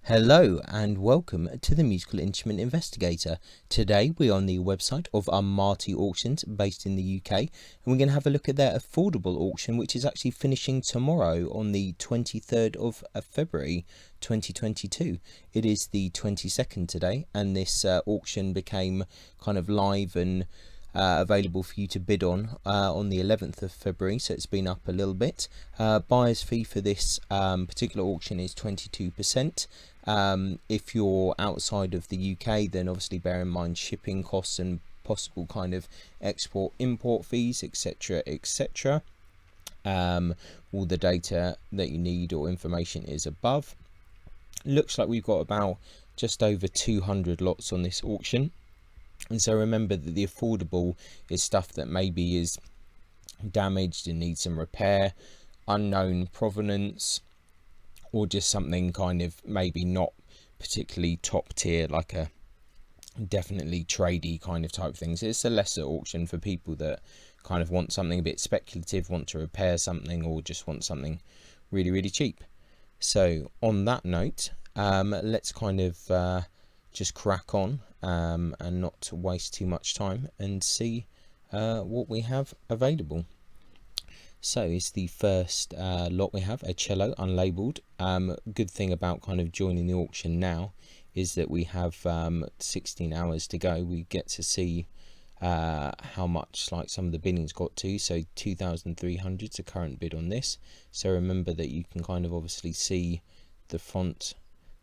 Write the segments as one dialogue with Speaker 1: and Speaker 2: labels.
Speaker 1: Hello and welcome to the Musical Instrument Investigator. Today we're on the website of Amati Auctions based in the UK, and we're going to have a look at their affordable auction, which is actually finishing tomorrow on the 23rd of February 2022. It is the 22nd today, and this auction became kind of live and available for you to bid on the 11th of February, so it's been up a little bit. Buyer's fee for this particular auction is 22%. If you're outside of the UK, then obviously bear in mind shipping costs and possible kind of export import fees, etc, etc. All the data that you need or information is above. Looks like we've got about just over 200 lots on this auction. And so remember that the affordable is stuff that maybe is damaged and needs some repair, unknown provenance, or just something kind of maybe not particularly top tier, like a definitely tradey kind of type things. It's a lesser auction for people that kind of want something a bit speculative, want to repair something, or just want something really, really cheap. So on that note, let's kind of just crack on and not waste too much time and see what we have available. So it's the first lot we have, a cello unlabelled. Good thing about kind of joining the auction now is that we have 16 hours to go. We get to see how much like some of the biddings got to. So 2,300 is the current bid on this. So remember that you can kind of obviously see the front,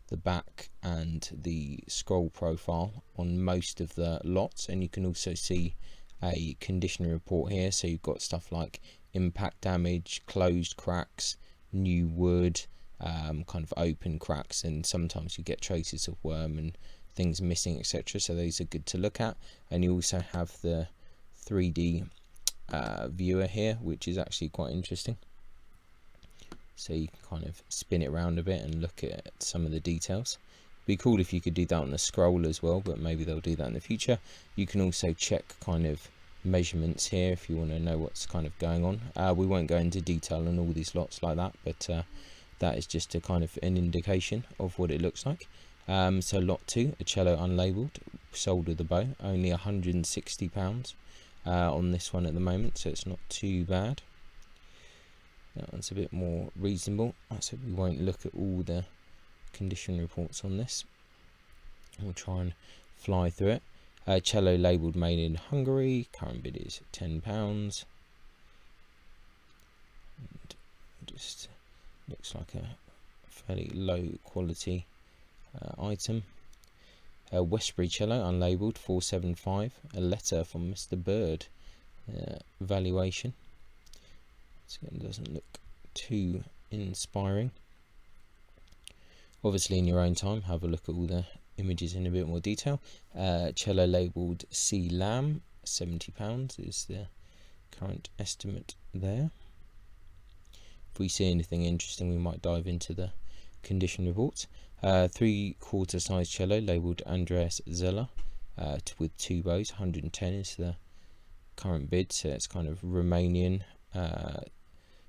Speaker 1: the back and the scroll profile on most of the lots, and you can also see a condition report here. So you've got stuff like impact damage, closed cracks, new wood, kind of open cracks, and sometimes you get traces of worm and things missing, etc. So those are good to look at. And you also have the 3D viewer here, which is actually quite interesting. So you can kind of spin it around a bit and look at some of the details. It'd be cool if you could do that on the scroll as well, but maybe they'll do that in the future. You can also check kind of measurements here if you want to know what's kind of going on. We won't go into detail on all these lots like that, but that is just a kind of an indication of what it looks like. So lot 2, a cello unlabelled, sold with a bow, only £160 on this one at the moment, so it's not too bad. That one's a bit more reasonable. So we won't look at all the condition reports on this. We'll try and fly through it. Cello labelled made in Hungary. Current bid is £10. And just looks like a fairly low quality item. Westbury cello unlabelled, £475. A letter from Mr. Bird. Valuation. So it doesn't look too inspiring. Obviously in your own time have a look at all the images in a bit more detail. Cello labelled C Lamb, £70 is the current estimate there. If we see anything interesting we might dive into the condition reports. 3/4 size cello labelled Andreas Zeller with 2 bows, 110 is the current bid, so it's kind of Romanian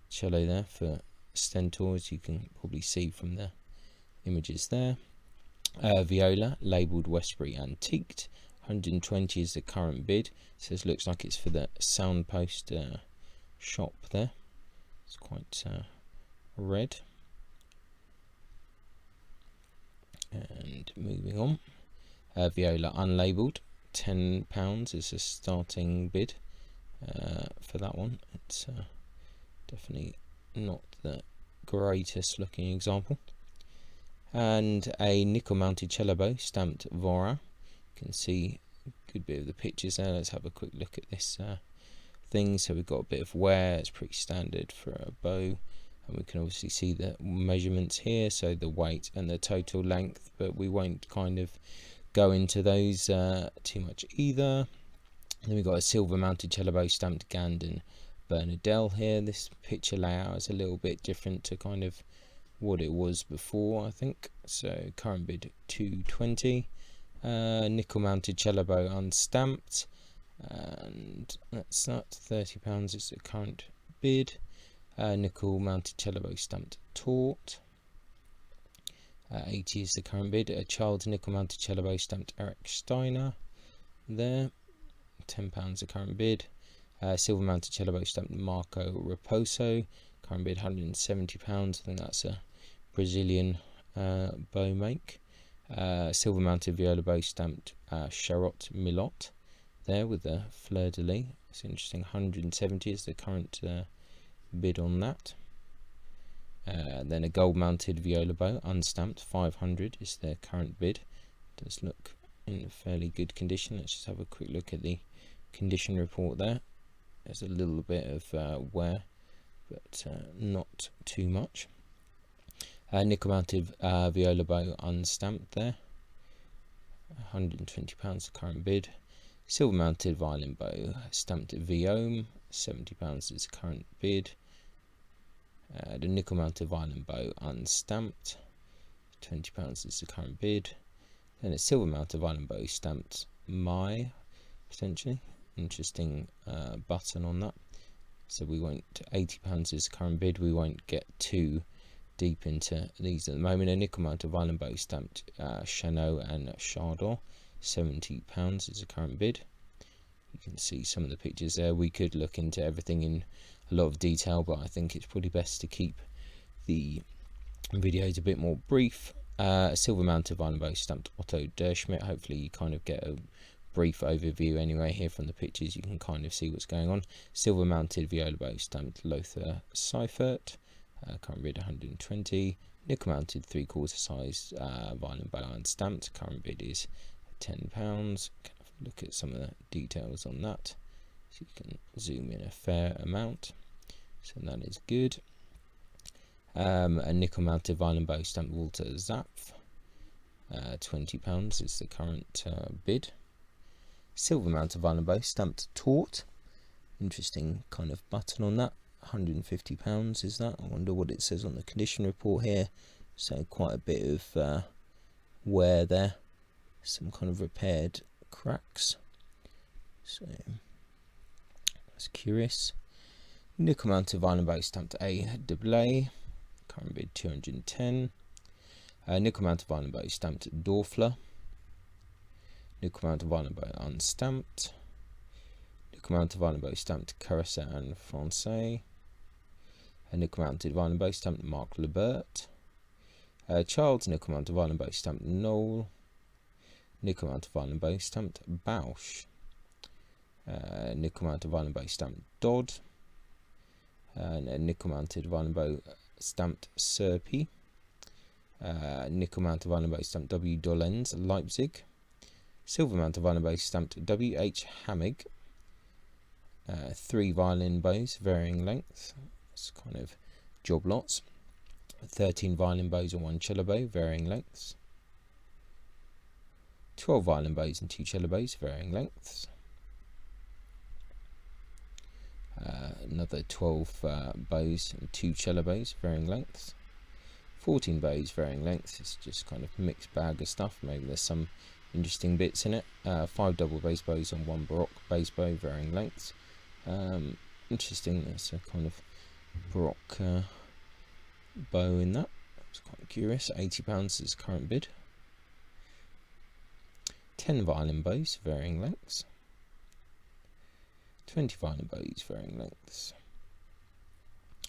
Speaker 1: cello there for Stentors, you can probably see from the images there. Viola labelled Westbury Antiqued, 120 is the current bid, so this looks like it's for the Soundpost shop there. It's quite red. And moving on, Viola unlabelled, £10 is a starting bid for that one. It's definitely not the greatest looking example. And a nickel mounted cello bow stamped Vora. You can see a good bit of the pictures there. Let's have a quick look at this thing. So we've got a bit of wear, it's pretty standard for a bow, and we can obviously see the measurements here, so the weight and the total length, but we won't kind of go into those too much either. And then we've got a silver mounted cello bow stamped Gandon Bernadelle here. This picture layout is a little bit different to kind of what it was before, I think. So current bid £220. Nickel mounted cello bow unstamped, and that's that, £30 is the current bid. Nickel mounted cello bow stamped taut. 80 is the current bid. A child's nickel mounted cello bow stamped Eric Steiner there, £10 the current bid. Silver mounted cello bow stamped Marco Raposo, current bid £170. I think that's a Brazilian bow make. Silver mounted viola bow stamped Charlotte Milot there with the fleur de lis. It's interesting. 170 is the current bid on that. Then a gold mounted viola bow unstamped, 500 is their current bid. Does look in fairly good condition. Let's just have a quick look at the condition report there. There's a little bit of wear, but not too much. Nickel mounted viola bow unstamped there, £120 the current bid. Silver mounted violin bow stamped Viome, £70 is the current bid. The nickel mounted violin bow unstamped, £20 is the current bid. Then a silver mounted violin bow stamped Mai, potentially. Interesting button on that. So we won't, £80 is the current bid. We won't get too deep into these at the moment. A nickel mounted violin bow stamped Chanot and Chardon, £70 is the current bid. You can see some of the pictures there. We could look into everything in a lot of detail, but I think it's probably best to keep the videos a bit more brief. Silver mounted violin bow stamped Otto Derschmidt. Hopefully you kind of get a brief overview anyway here from the pictures. You can kind of see what's going on. Silver mounted viola bow stamped Lothar Seifert, current bid 120. Nickel mounted 3/4 size violin bow unstamped, current bid is £10. Look at some of the details on that, so you can zoom in a fair amount, so that is good. A nickel mounted violin bow stamped Walter Zapf, £20 is the current bid. Silver mounted violin bow stamped Taut, interesting kind of button on that, £150 is that. I wonder what it says on the condition report here. So quite a bit of wear there, some kind of repaired cracks, so that's curious. Nickel mounted violin bow stamped A. Deblay, current bid 210. Nickel mounted violin bow stamped Dorfler, nickel mounted violin bow unstamped. Nickel mounted violin bow stamped Caressa and Francais. A nickel mounted violin bow stamped Marc Lebert. Child's nickel mounted violin bow stamped Knoll. Nickel mounted violin bow stamped Bausch. Nickel mounted violin bow stamped Dodd. And a nickel mounted violin bow stamped Serpi. Nickel mounted violin bow stamped W. Dolens, Leipzig. Silver mounted violin bow stamped W. H. Hammig. 3 violin bows, varying length. It's kind of job lots. 13 violin bows and 1 cello bow, varying lengths. 12 violin bows and 2 cello bows, varying lengths. Another 12 bows and 2 cello bows, varying lengths. 14 bows, varying lengths. It's just kind of mixed bag of stuff. Maybe there's some interesting bits in it. 5 double bass bows and 1 baroque bass bow, varying lengths. Interesting. There's a kind of baroque bow in that. It's quite curious. £80 is current bid. 10 violin bows, varying lengths. 20 violin bows, varying lengths.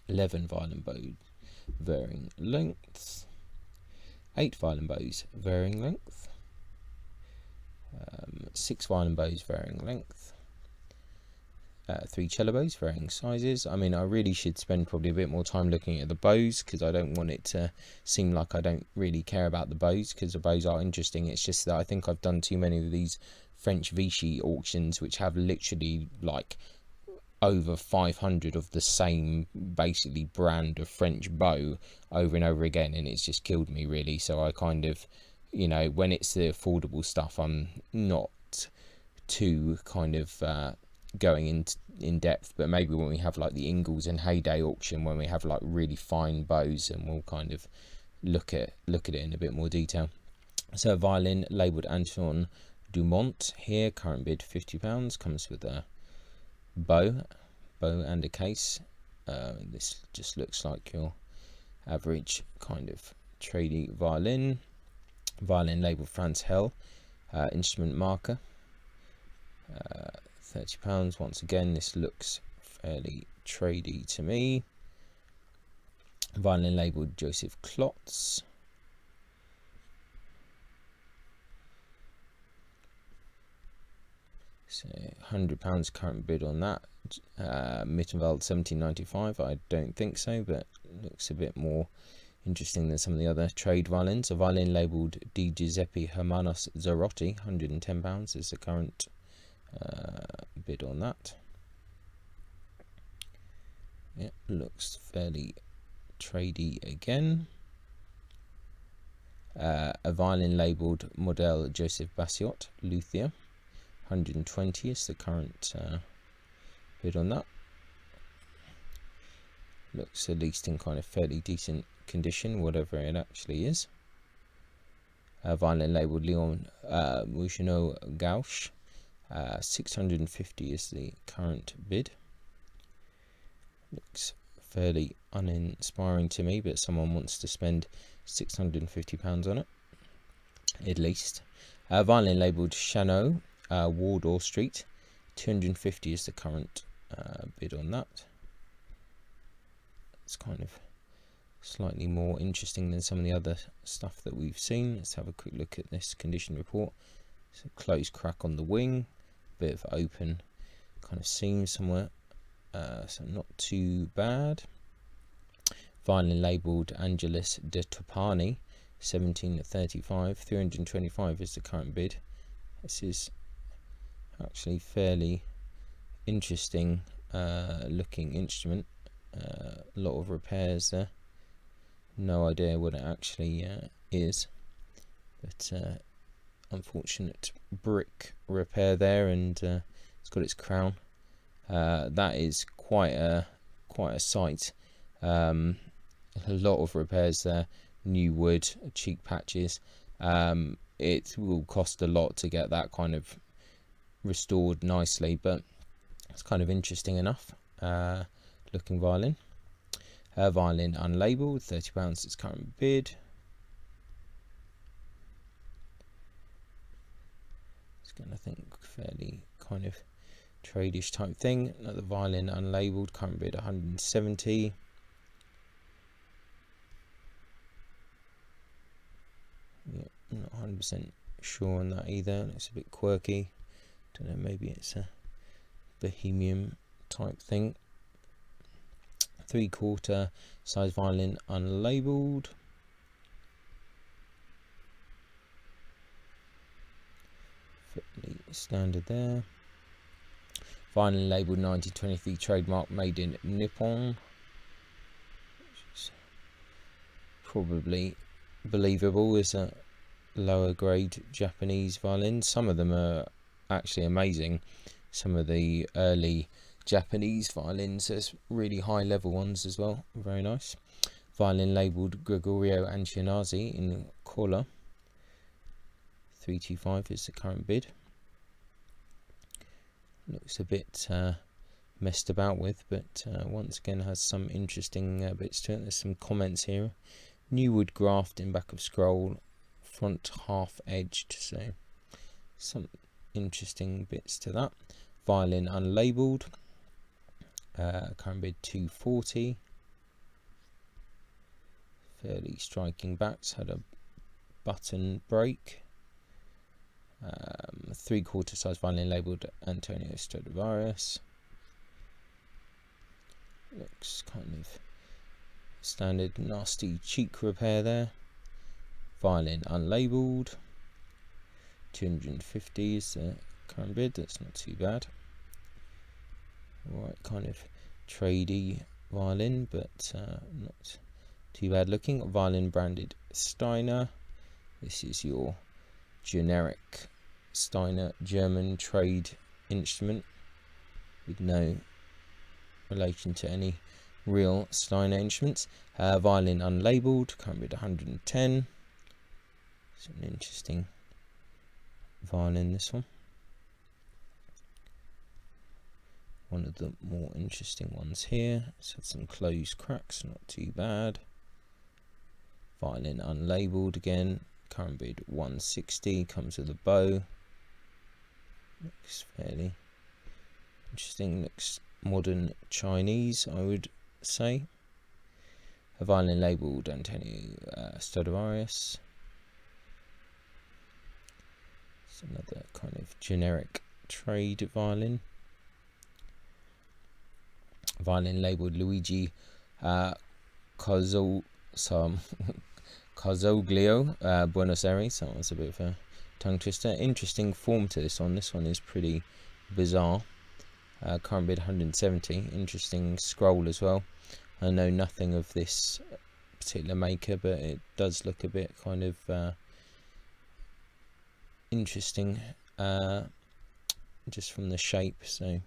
Speaker 1: 11 violin bows, varying lengths. 8 violin bows, varying length. 6 violin bows, varying length. 3 cello bows, varying sizes. I mean, I really should spend probably a bit more time looking at the bows, because I don't want it to seem like I don't really care about the bows, because the bows are interesting. It's just that I think I've done too many of these French Vichy auctions, which have literally like over 500 of the same basically brand of French bow over and over again, and it's just killed me really. So I kind of, you know, when it's the affordable stuff, I'm not too kind of going in depth, but maybe when we have like the Ingalls and Heyday auction, when we have like really fine bows, and we'll kind of look at it in a bit more detail. So a violin labelled Antoine Dumont here, current bid £50, comes with a bow and a case. This just looks like your average kind of tradie violin. Violin label Franz Hell. Instrument marker. £30. Once again, this looks fairly tradie to me. Violin labelled Joseph Klotz. So £100 current bid on that. Mittenwald 1795. I don't think so, but looks a bit more interesting than some of the other trade violins. A violin labelled Di Giuseppe Hermanos Zarotti, £110 is the current bid on that. Yeah, looks fairly tradie again. A violin labelled Model Joseph Bassiot, luthier, 120 is the current bid on that. Looks at least in kind of fairly decent condition, whatever it actually is. A violin labelled Leon Mougenot Gauche, 650 is the current bid. Looks fairly uninspiring to me, but someone wants to spend £650 on it, at least. Violin labelled Chanot, Wardour Street, 250 is the current bid on that. It's kind of slightly more interesting than some of the other stuff that we've seen. Let's have a quick look at this condition report. It's a closed crack on the wing, bit of open kind of seam somewhere, so not too bad. Violin labelled Angelus De Topani, 1735, 325 is the current bid. This is actually fairly interesting looking instrument. A lot of repairs there. No idea what it actually is, but unfortunate brick repair there, and it's got its crown. That is quite a sight. A lot of repairs there. New wood, cheek patches. It will cost a lot to get that kind of restored nicely, but it's kind of interesting enough looking violin. Violin unlabelled, £30 its current bid. It's going to think fairly kind of trade-ish type thing. Another violin unlabelled, current bid 170. Yeah, I'm not 100% sure on that either. It's a bit quirky. Don't know, maybe it's a bohemian type thing. 3/4 size violin unlabelled. Fairly standard there. Violin labelled 1923 trademark, made in Nippon. Which is probably believable as a lower grade Japanese violin. Some of them are actually amazing. Some of the early Japanese violins, there's really high level ones as well, very nice. Violin labelled Gregorio Ancionazzi in Cola, 325 is the current bid. Looks a bit messed about with, but once again has some interesting bits to it. There's some comments here. New wood graft in back of scroll, front half edged, so some interesting bits to that. Violin unlabelled, current bid 240. Fairly striking backs, had a button break. 3/4 size violin labelled Antonio Stradivarius. Looks kind of standard nasty cheek repair there. Violin unlabelled, 250 is the current bid. That's not too bad. Right, kind of tradey violin, but not too bad looking. Violin branded Steiner. This is your generic Steiner German trade instrument with no relation to any real Steiner instruments. Violin unlabelled, current bid 110. It's an interesting violin, this one. One of the more interesting ones here. It's had some closed cracks, not too bad. Violin unlabelled again, current bid 160, comes with a bow. Looks fairly interesting, looks modern Chinese, I would say. A violin labelled Antonio Stradivarius. It's another kind of generic trade violin. Violin labelled Luigi Carzoglio, Buenos Aires. That was a bit of a tongue twister. Interesting form to this one. This one is pretty bizarre. Current bid 170. Interesting scroll as well. I know nothing of this particular maker, but it does look a bit kind of interesting, just from the shape, so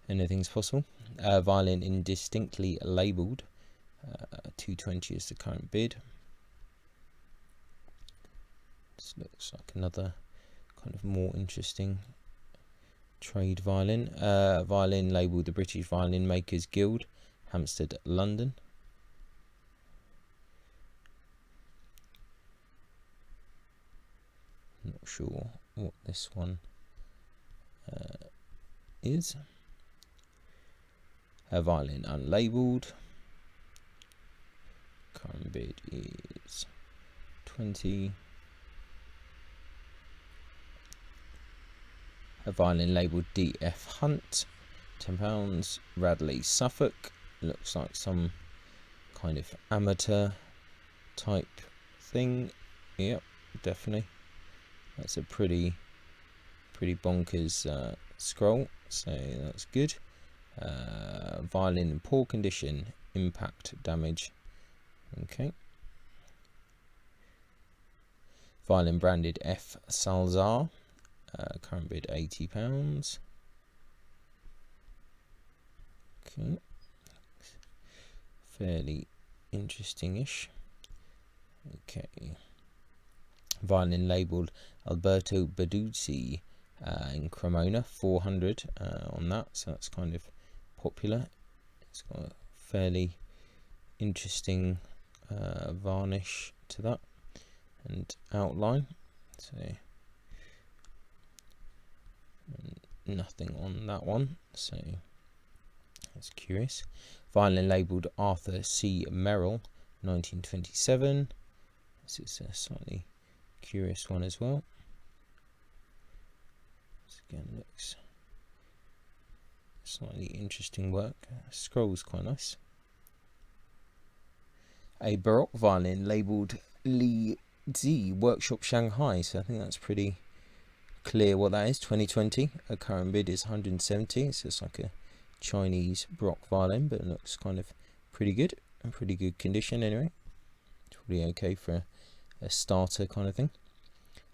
Speaker 1: anything's possible. Violin indistinctly labelled, 220 is the current bid. This looks like another kind of more interesting trade violin. Violin labelled the British Violin Makers Guild, Hampstead, London. Not sure what this one is. A violin unlabelled. Current bid is 20. A violin labelled D.F. Hunt, £10. Radley, Suffolk. Looks like some kind of amateur type thing. Yep, definitely. That's a pretty bonkers scroll, so that's good. Violin in poor condition, impact damage. Okay. Violin branded F. Salzar, current bid £80. Okay. Fairly interesting-ish. Okay. Violin labelled Alberto Beduzzi in Cremona, 400 on that, so that's kind of popular. It's got a fairly interesting varnish to that and outline, so nothing on that one, so that's curious. Violin labelled Arthur C. Merrill, 1927. This is a slightly curious one as well. This again looks slightly interesting work. Scroll's quite nice. A Baroque violin labelled Li Zi Workshop Shanghai, so I think that's pretty clear what that is. 2020. A current bid is 170. It's just like a Chinese Baroque violin, but it looks kind of pretty good and pretty good condition anyway. It's pretty okay for a starter kind of thing.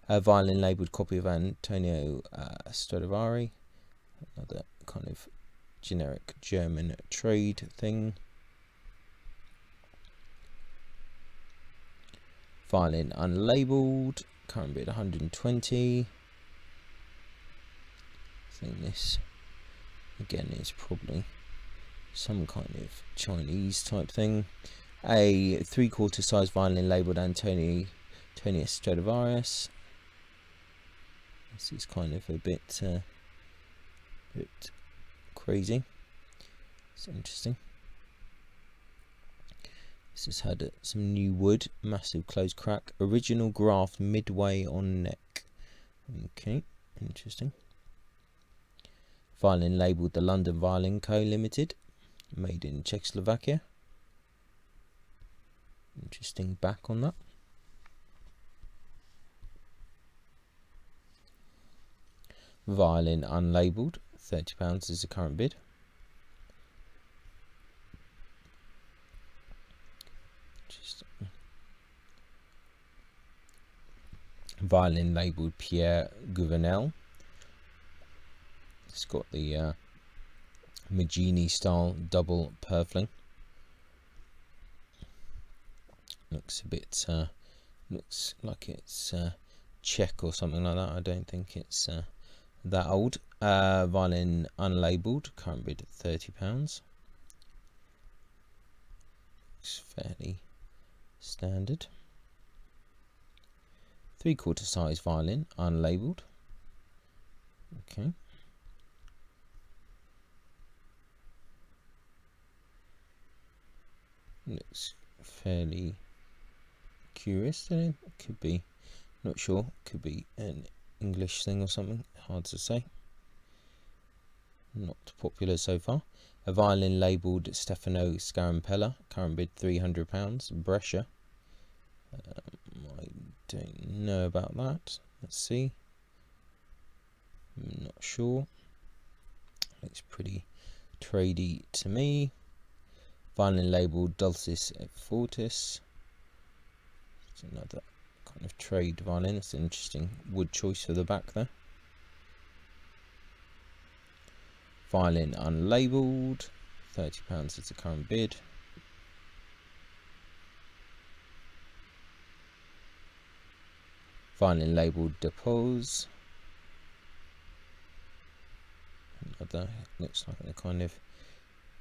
Speaker 1: A violin labelled copy of Antonio Stradivari, another kind of generic German trade thing. Violin unlabelled, current bid 120. I think this again is probably some kind of Chinese type thing. A 3/4 size violin labelled Antonio Stradivarius. This is kind of a bit crazy. It's interesting. This has had some new wood, massive closed crack, original graft midway on neck. Okay, interesting. Violin labelled the London Violin Co. Limited, made in Czechoslovakia. Interesting back on that. Violin unlabelled, £30 is the current bid. Violin labelled Pierre Gouvenel. It's got the Maggini style double purfling. Looks a bit, looks like it's Czech or something like that. I don't think it's that old. Violin unlabelled, current bid £30. It's fairly standard. 3/4 size violin, unlabelled. Okay. Looks fairly curious, doesn't it? Could be, not sure, could be an English thing or something, hard to say. Not popular so far. A violin labelled Stefano Scarampella, current bid £300, Brescia. I don't know about that. Let's see. I'm not sure. Looks pretty tradey to me. Violin labelled Dulcis et Fortis. It's another kind of trade violin. It's an interesting wood choice for the back there. Violin unlabelled, £30 is the current bid. Violin labelled Depose. Another, looks like the kind of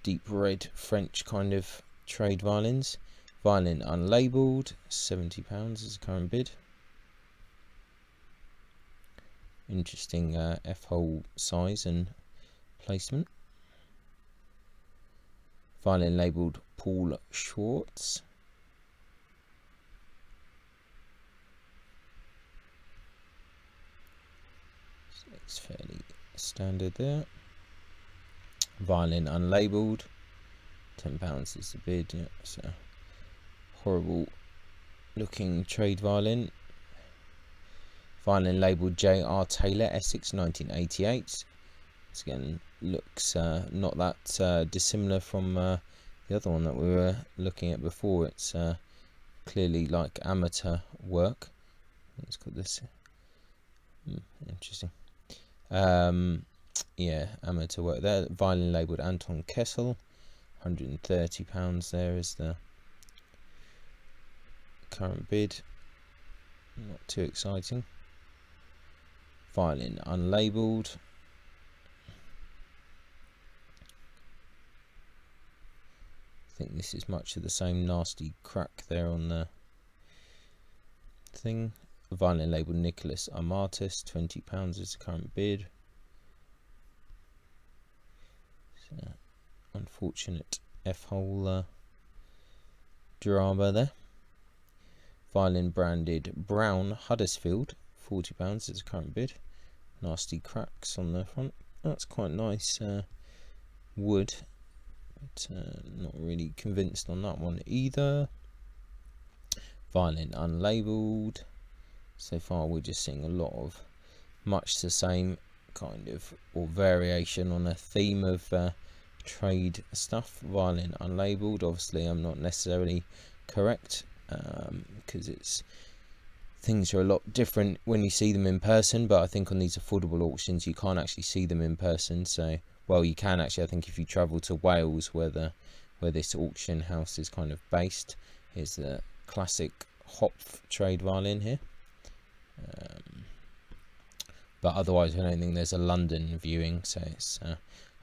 Speaker 1: deep red French kind of trade violins. Violin unlabelled, £70 is the current bid. Interesting F-hole size and placement. Violin labelled Paul Schwartz. So it's fairly standard there. Violin unlabelled, £10 is the bid. Yeah, it's a horrible looking trade violin. Violin labelled J.R. Taylor, Essex, 1988. This again looks not that dissimilar from the other one that we were looking at before. It's clearly like amateur work. Let's call this interesting. Yeah, amateur work there. Violin labelled Anton Kessel, £130 there is the current bid. Not too exciting. Violin unlabelled. I think this is much of the same nasty crack there on the thing. Violin labelled Nicholas Amatis, £20 is the current bid. So, unfortunate F-hole drama there. Violin branded Brown Huddersfield, £40 is the current bid. Nasty cracks on the front. That's quite nice wood, but not really convinced on that one either. Violin unlabelled. So far we're just seeing a lot of much the same kind of, or variation on a theme of trade stuff. Violin unlabelled. Obviously I'm not necessarily correct, because it's things are a lot different when you see them in person, but I think on these affordable auctions you can't actually see them in person. So, well, you can actually, I think, if you travel to Wales, where this auction house is kind of based. Here's the classic Hopf trade violin here, but otherwise I don't think there's a London viewing. So it's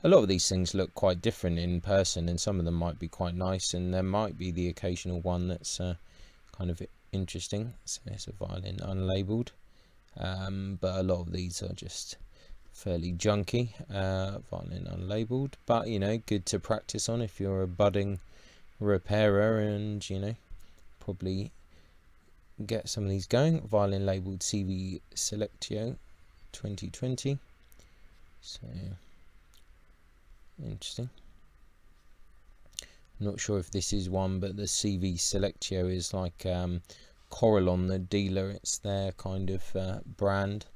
Speaker 1: a lot of these things look quite different in person, and some of them might be quite nice, and there might be the occasional one that's kind of interesting. So it's a violin unlabelled, but a lot of these are just fairly junky. Violin unlabelled, but you know, good to practice on if you're a budding repairer, and you know, probably get some of these going. Violin labelled CV Selectio 2020. So interesting. Not sure if this is one, but the CV Selectio is like Coralon, the dealer. It's their kind of brand,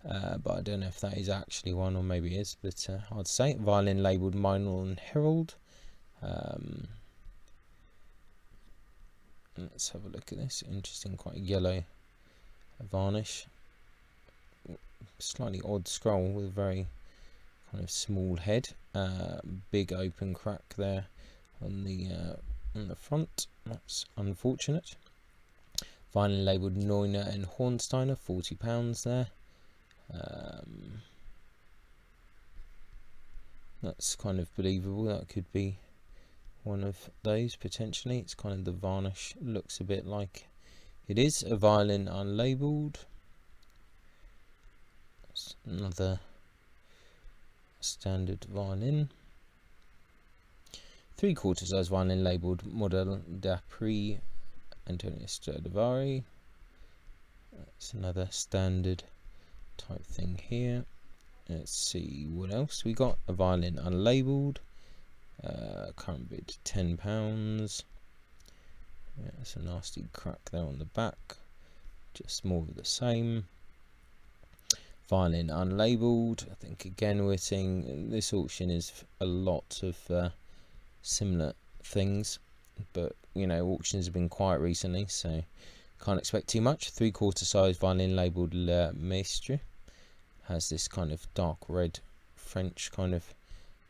Speaker 1: but I don't know if that is actually one, or maybe it is, but hard to say. Violin labelled Minor and Herald. Let's have a look at this. Interesting, quite yellow varnish. Slightly odd scroll with a very kind of small head. Big open crack there on the front. That's unfortunate. Violin labelled Neuner and Hornsteiner, £40 there. That's kind of believable. That could be one of those potentially. It's kind of the varnish looks a bit like it is. A violin unlabeled. That's another standard violin. 3/4 size violin labelled Model d'Après Antonio Stradivari. That's another standard type thing here. Let's see what else we got. A violin unlabelled. Current bid £10. Yeah, it's a nasty crack there on the back. Just more of the same. Violin unlabelled. I think again we're seeing this auction is a lot of similar things, but you know, auctions have been quiet recently, so can't expect too much. 3/4 size violin labelled Maestro. Has this kind of dark red French kind of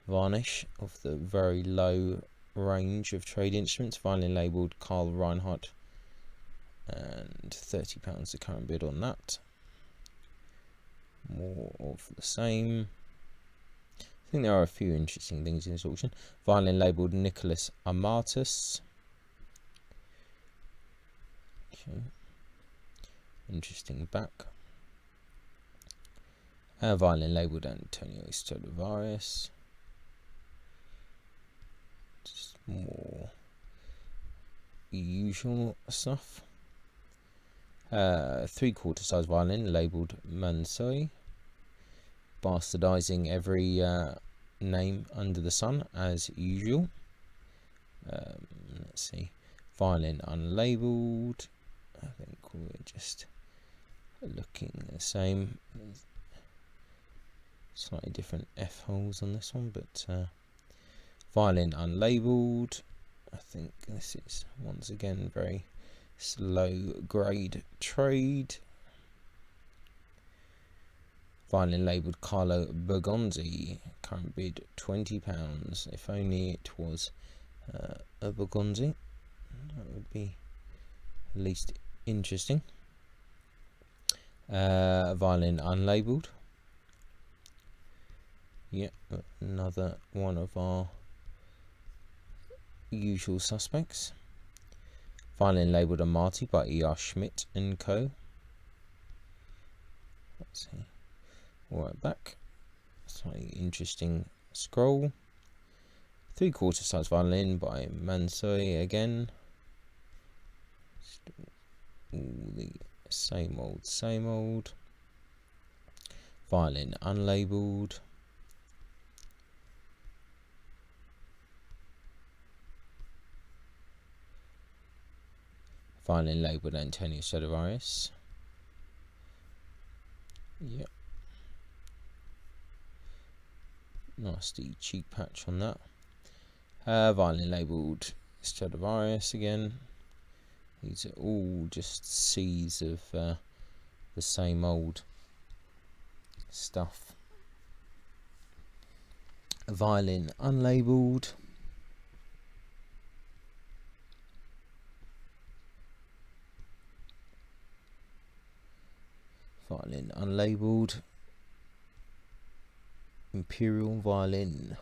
Speaker 1: varnish of the very low range of trade instruments. Violin labelled Carl Reinhardt, and £30 the current bid on that. More of the same. I think there are a few interesting things in this auction. Violin labelled Nicholas Amatus. Okay. Interesting back. Violin labelled Antonio Stradivari. Just more usual stuff. 3/4 size violin labelled Mansoi. Bastardizing every name under the sun as usual. Let's see. Violin unlabelled. I think we're just looking the same. Slightly different F holes on this one, but violin unlabelled. I think this is once again very slow grade trade. Violin labelled Carlo Bergonzi. Current bid £20. If only it was a Bergonzi, that would be at least interesting. Violin unlabelled. Yeah, another one of our usual suspects. Violin labelled Amati by E.R. Schmidt and Co. Let's see. Alright, back. Slightly interesting scroll. 3/4 size violin by Mansoi again. Still all the same old. Violin unlabelled. Violin labelled Antonio Stradivari. Yep. Nasty cheek patch on that. Violin labelled Stradivari again. These are all just C's of the same old stuff. A violin unlabelled. Violin unlabelled. Imperial violin.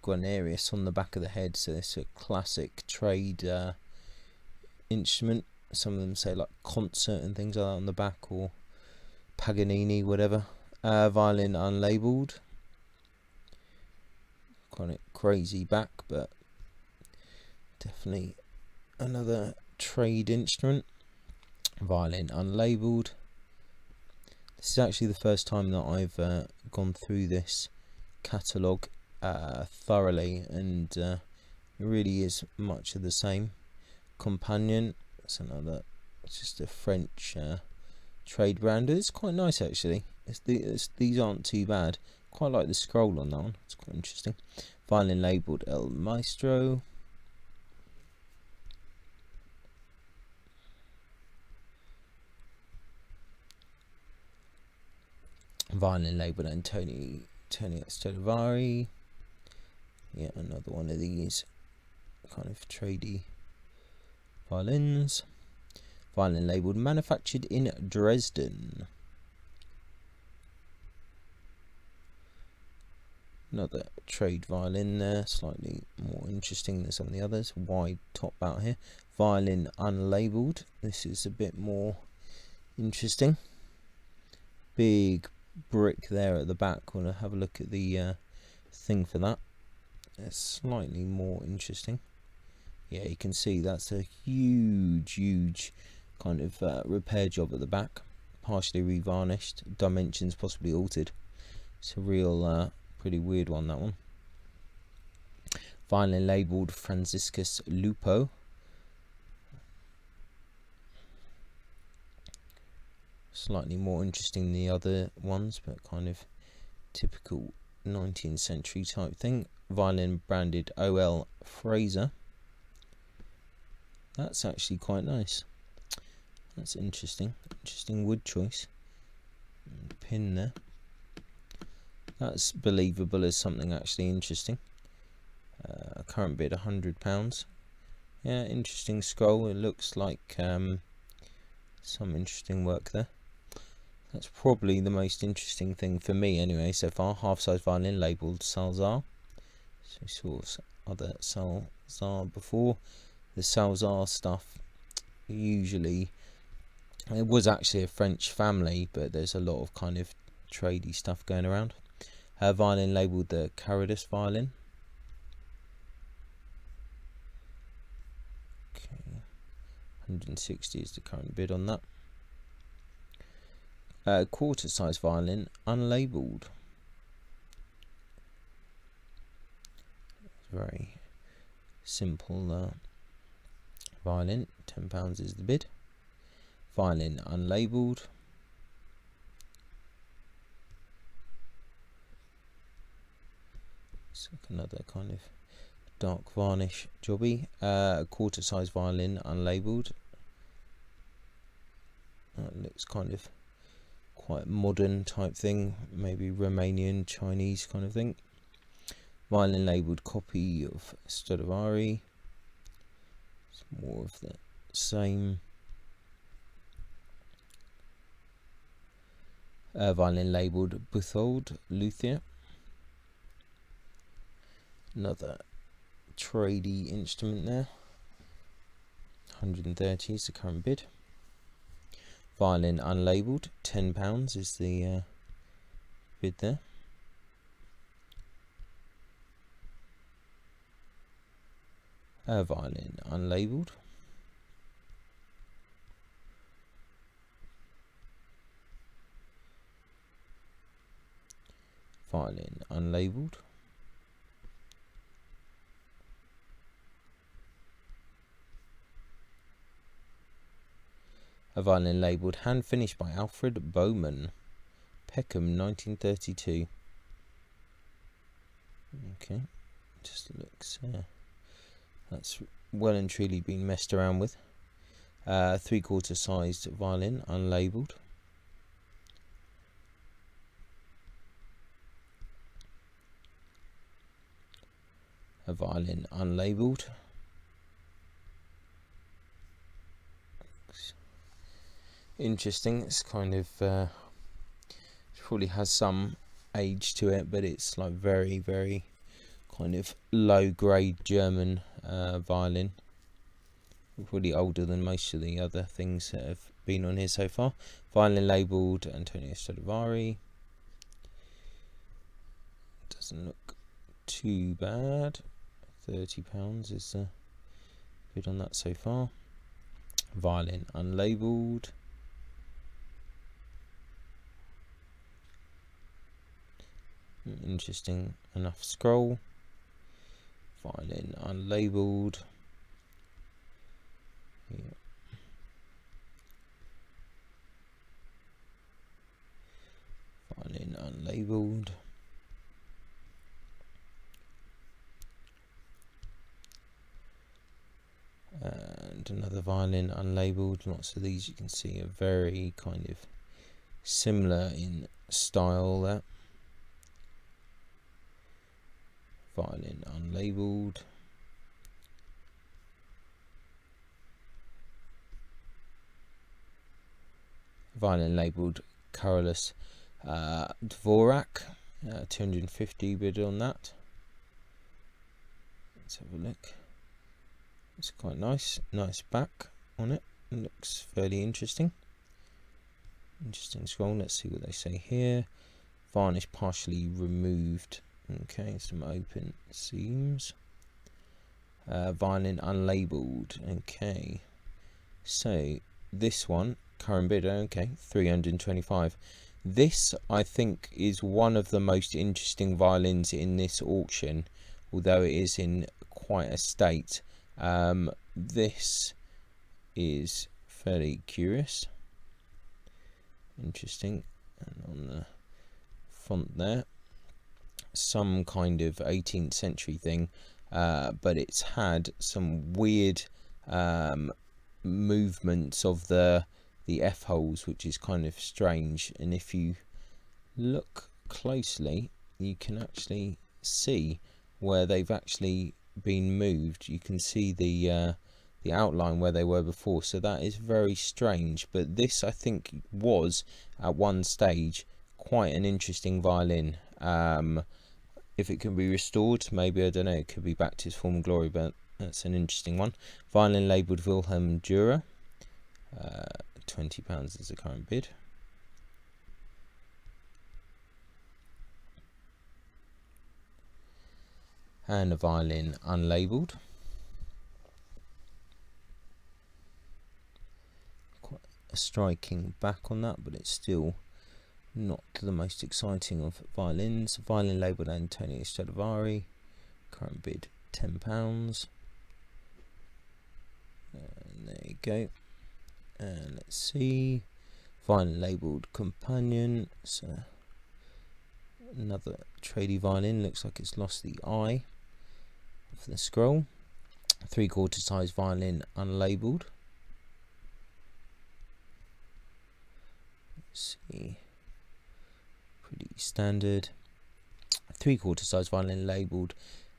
Speaker 1: Guarnerius on the back of the head, so it's a classic trade instrument. Some of them say like concert and things like that on the back, or Paganini, whatever. Violin unlabelled. Kind of crazy back, but definitely another trade instrument. Violin unlabelled. This is actually the first time that I've gone through this catalogue thoroughly, and it really is much of the same. Companion, it's another, it's just a French trade brand. It's quite nice actually. These aren't too bad. Quite like the scroll on that one. It's quite interesting. Violin labelled El Maestro. Violin labelled Antonio Stradivari. Yeah, another one of these kind of tradey violins. Violin labelled manufactured in Dresden. Another trade violin there, slightly more interesting than some of the others. Wide top out here. Violin unlabeled. This is a bit more interesting. Big brick there at the back. Want to have a look at the thing for that. It's slightly more interesting. Yeah, you can see that's a huge kind of repair job at the back. Partially revarnished, dimensions possibly altered. It's a real pretty weird one, that one. Violin labelled Franciscus Lupo. Slightly more interesting than the other ones, but kind of typical 19th century type thing. Violin branded O.L. Fraser. That's actually quite nice. That's interesting. Interesting wood choice. Pin there. That's believable as something actually interesting. Current bid £100. Yeah, interesting scroll. It looks like some interesting work there. That's probably the most interesting thing for me anyway so far. Half-size violin labelled Salzar. So we saw other Salzar before. The Salzar stuff usually, it was actually a French family, but there's a lot of kind of tradey stuff going around. Violin labelled the Caridas violin. Okay, 160 is the current bid on that. Quarter size violin unlabelled. Very simple violin. £10 is the bid. Violin unlabelled. It's like another kind of dark varnish jobby. Quarter size violin unlabelled. That looks kind of quite modern type thing, maybe Romanian, Chinese kind of thing. Violin labelled copy of Stradivari. It's more of the same. Violin labelled Buthold Luthier. Another tradey instrument there. 130 is the current bid. Violin unlabelled, £10 is the bid there. Violin unlabelled. Violin unlabelled. A violin labelled hand finished by Alfred Bowman, Peckham 1932. Okay, just looks that's well and truly been messed around with. 3/4 sized violin unlabelled. A violin unlabelled. Interesting. It's kind of probably has some age to it, but it's like very kind of low grade German violin. Probably older than most of the other things that have been on here so far. Violin labelled Antonio Stradivari. Doesn't look too bad. £30 is the bid on that so far. Violin unlabelled. Interesting enough scroll. Violin unlabelled. Yeah. Violin unlabelled. And another violin unlabelled. Lots of these you can see are very kind of similar in style there. Violin unlabelled. Violin labelled Carolus Dvorak. 250 bid on that. Let's have a look. It's quite nice back on it. It looks fairly interesting scroll. Let's see what they say here. Varnish partially removed. Okay, some open seams. Violin unlabeled. Okay, so this one current bid, okay, 325. This, I think, is one of the most interesting violins in this auction, although it is in quite a state. This is fairly curious, interesting, and on the front there, some kind of 18th century thing, but it's had some weird movements of the F holes, which is kind of strange, and if you look closely you can actually see where they've actually been moved. You can see the outline where they were before, so that is very strange. But this, I think, was at one stage quite an interesting violin. If it can be restored, maybe, I don't know, it could be back to its former glory, but that's an interesting one. Violin labelled Wilhelm Dürer. £20 is the current bid. And a violin unlabelled. Quite a striking back on that, but it's still not the most exciting of violins. Violin labelled Antonio Stradivari. Current bid £10. And there you go. And let's see, violin labelled Companion. So another tradie violin, looks like it's lost the eye of the scroll. 3/4 size violin unlabelled. Let's see, pretty standard. 3/4 size violin labelled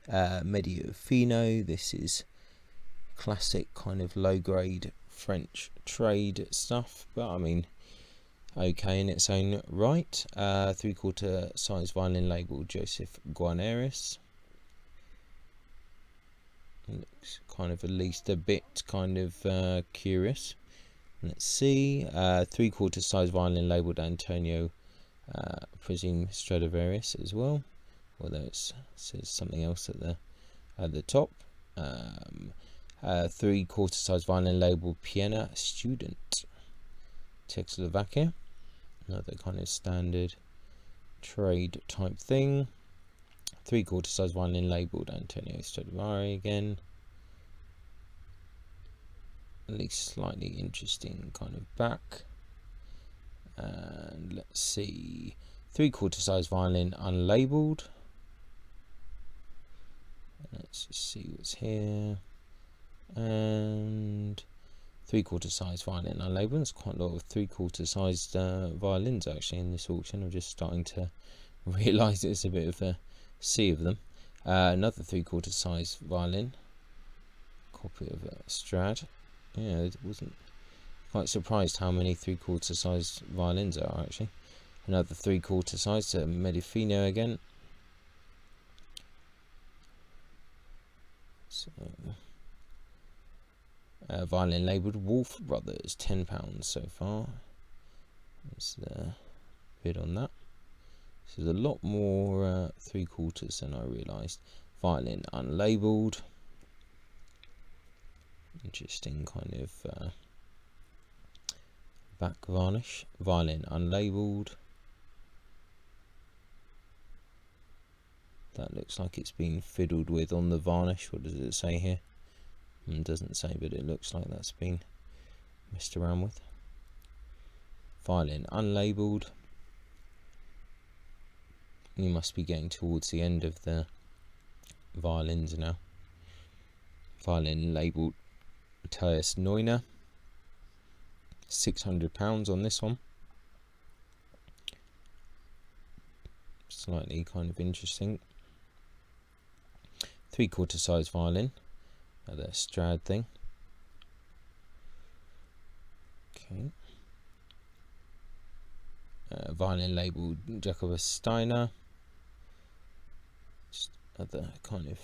Speaker 1: Medio Fino. This is classic kind of low grade French trade stuff, but I mean, okay in its own right. 3/4 size violin labelled Joseph Guarneris. Looks kind of at least a bit kind of curious. Let's see, 3/4 size violin labelled Antonio, presume Stradivarius as well, although it says something else at the top. 3/4 size violin labelled Piena Student, Czechoslovakia. Another kind of standard trade type thing. 3/4 size violin labelled Antonio Stradivari again. At least slightly interesting kind of back. And let's see, 3/4 size violin unlabelled. Let's just see what's here. And 3/4 size violin unlabelled. There's quite a lot of 3/4 sized violins actually in this auction. I'm just starting to realise there's a bit of a sea of them. Another 3/4 size violin, copy of a Strad. Yeah, it wasn't quite surprised how many 3/4 size violins there are actually. Another 3/4 size Medifino again. So violin labelled Wolf Brothers, £10 so far. That's the bid on that. So there's a lot more 3/4 than I realised. Violin unlabelled. Interesting kind of back varnish. Violin unlabelled. That looks like it's been fiddled with on the varnish. What does it say here? It doesn't say, but it looks like that's been messed around with. Violin unlabelled. You must be getting towards the end of the violins now. Violin labelled Matthias Neuner. £600 on this one. Slightly kind of interesting. 3/4 size violin. Another Strad thing. Okay. Violin labelled Jacobus Steiner. other kind of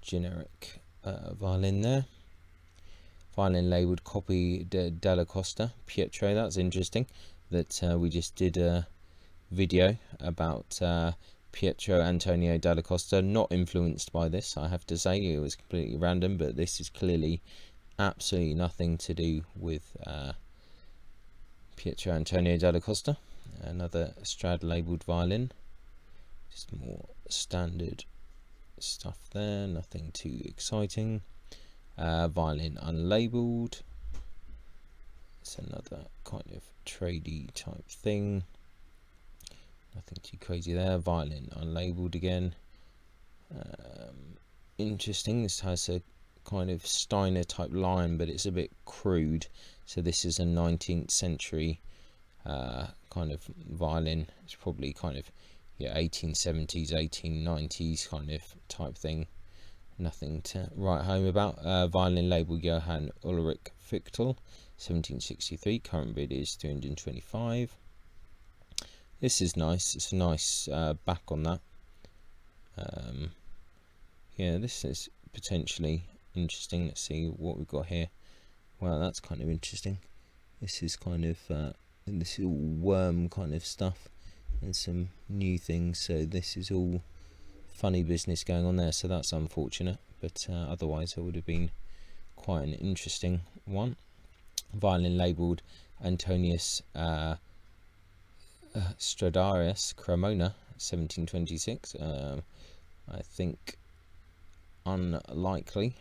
Speaker 1: generic violin there. Violin labelled Copy della Costa Pietro. That's interesting that we just did a video about Pietro Antonio della Costa, not influenced by this, I have to say. It was completely random, but this is clearly absolutely nothing to do with Pietro Antonio della Costa. Another Strad labelled violin, just more standard stuff there, nothing too exciting. Violin unlabelled, it's another kind of tradey type thing, nothing too crazy there. Violin unlabelled again, interesting. This has a kind of Steiner type line, but it's a bit crude, so this is a 19th century kind of violin. It's probably kind of 1870s 1890s kind of type thing, nothing to write home about. Violin label Johann Ulrich Fichtel, 1763, current bid is 325. This is nice, it's a nice back on that. Yeah, this is potentially interesting. Let's see what we've got here. Wow, that's kind of interesting. This is kind of this is all worm kind of stuff and some new things, so this is all funny business going on there, so that's unfortunate, but otherwise it would have been quite an interesting one. Violin labelled Antonius Stradarius Cremona, 1726. I think unlikely,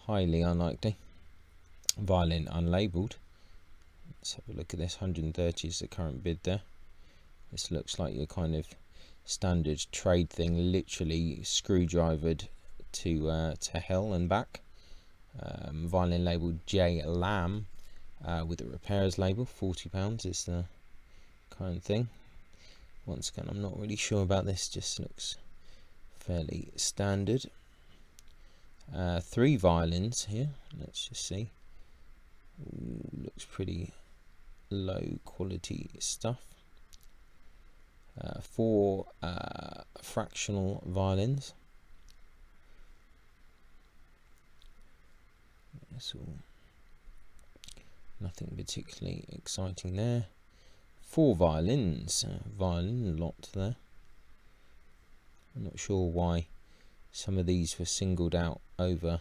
Speaker 1: highly unlikely. Violin unlabelled. Let's have a look at this. 130 is the current bid there. This looks like your kind of standard trade thing, literally screwdrivered to hell and back. Violin labelled J Lamb with a repairers label, £40 is the current thing. Once again, I'm not really sure about this, just looks fairly standard. 3 violins here, let's just see. Ooh, looks pretty low quality stuff. 4 fractional violins. That's all. Nothing particularly exciting there. 4 violins, violin lot there. I'm not sure why some of these were singled out over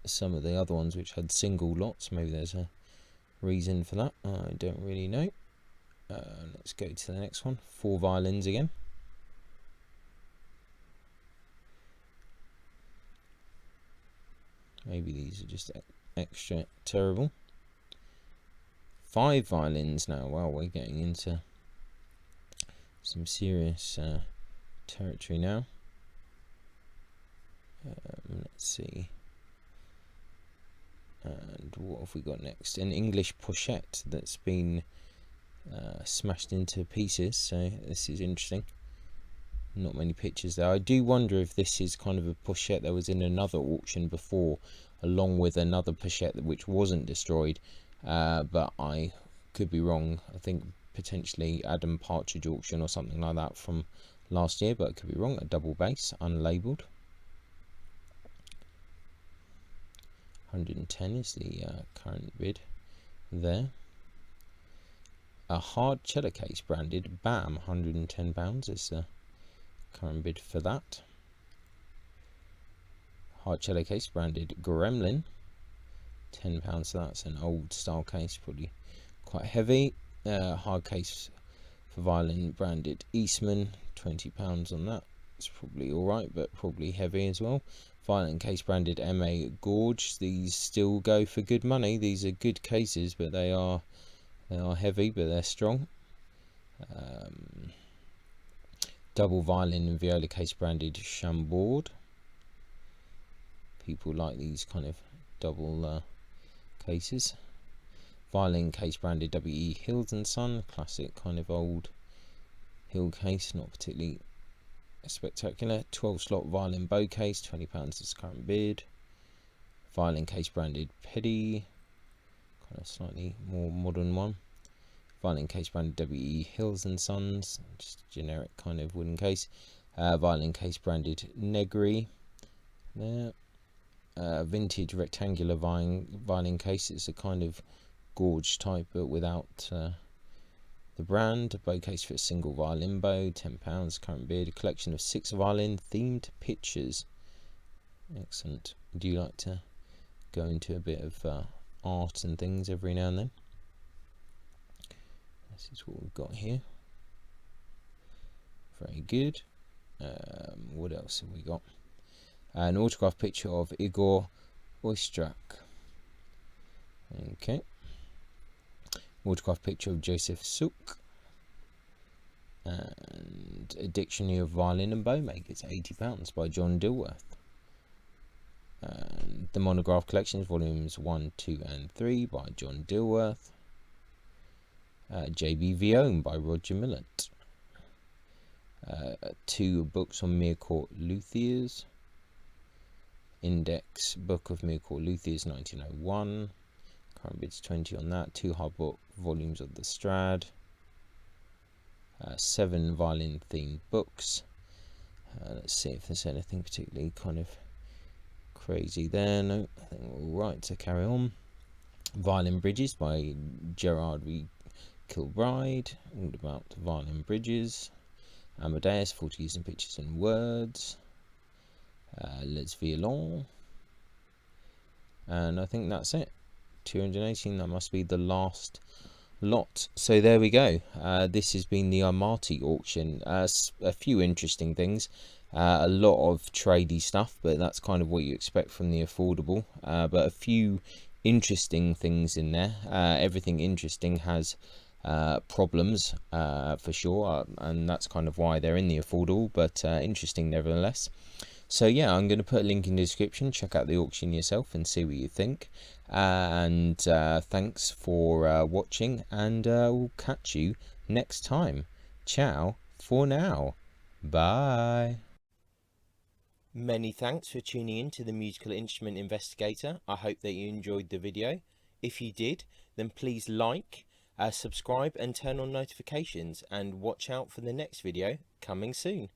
Speaker 1: some of the other ones which had single lots. Maybe there's a reason for that, I don't really know. Let's go to the next one. 4 violins again. Maybe these are just extra terrible. 5 violins now. Wow, we're getting into some serious territory now. Let's see. And what have we got next? An English pochette that's been smashed into pieces, so this is interesting. Not many pictures there. I do wonder if this is kind of a pochette that was in another auction before, along with another pochette which wasn't destroyed, but I could be wrong. I think potentially Adam Partridge auction or something like that from last year, but I could be wrong. A double bass, unlabelled. 110 is the current bid there. A hard cello case branded BAM, £110 is the current bid for that. Hard cello case branded Gremlin, £10, so that's an old style case, probably quite heavy. Hard case for violin branded Eastman, £20 on that. It's probably alright, but probably heavy as well. Violin case branded MA Gorge. These still go for good money. These are good cases, but they are heavy, but they're strong. Double violin and viola case branded Chambord. People like these kind of double cases. Violin case branded WE Hills and Son, classic kind of old Hill case, not particularly spectacular. 12 slot violin bow case, £20 is current bid. Violin case branded Peddy, kind of slightly more modern one. Violin case branded WE Hills and Sons, just generic kind of wooden case. Violin case branded Negri there. Vintage rectangular violin case. It's a kind of gorge type but without the brand. Bow case for a single violin bow, £10. Current bid. A collection of 6 violin themed pictures. Excellent. Do you like to go into a bit of art and things every now and then? This is what we've got here. Very good. What else have we got? An autograph picture of Igor Oistrakh. Okay. Autograph picture of Joseph Suk. And a dictionary of violin and bow makers, £80 by John Dilworth. And the monograph collections, volumes 1, 2 and 3 by John Dilworth. J.B. Violin by Roger Millett. 2 books on Mere-Court luthiers. Index book of Mere-Court luthiers 1901. Current bids 20 on that. 2 hardbook volumes of the Strad. 7 violin themed books. Let's see if there's anything particularly kind of crazy there. No, I think we're all right to carry on. Violin Bridges by Gerard V. Kilbride, all about violin bridges. Amadeus, 40 Years in Pictures and Words. Les Violins. And I think that's it. 218, that must be the last lot. So there we go. This has been the Amati auction. A few interesting things. A lot of tradey stuff, but that's kind of what you expect from the affordable. But a few interesting things in there. Everything interesting has problems for sure, and that's kind of why they're in the affordable, but interesting nevertheless. So yeah, I'm going to put a link in the description. Check out the auction yourself and see what you think. And thanks for watching, and we'll catch you next time. Ciao for now. Bye. Many thanks for tuning in to the Musical Instrument Investigator. I hope that you enjoyed the video. If you did, then please like, subscribe and turn on notifications, and watch out for the next video coming soon.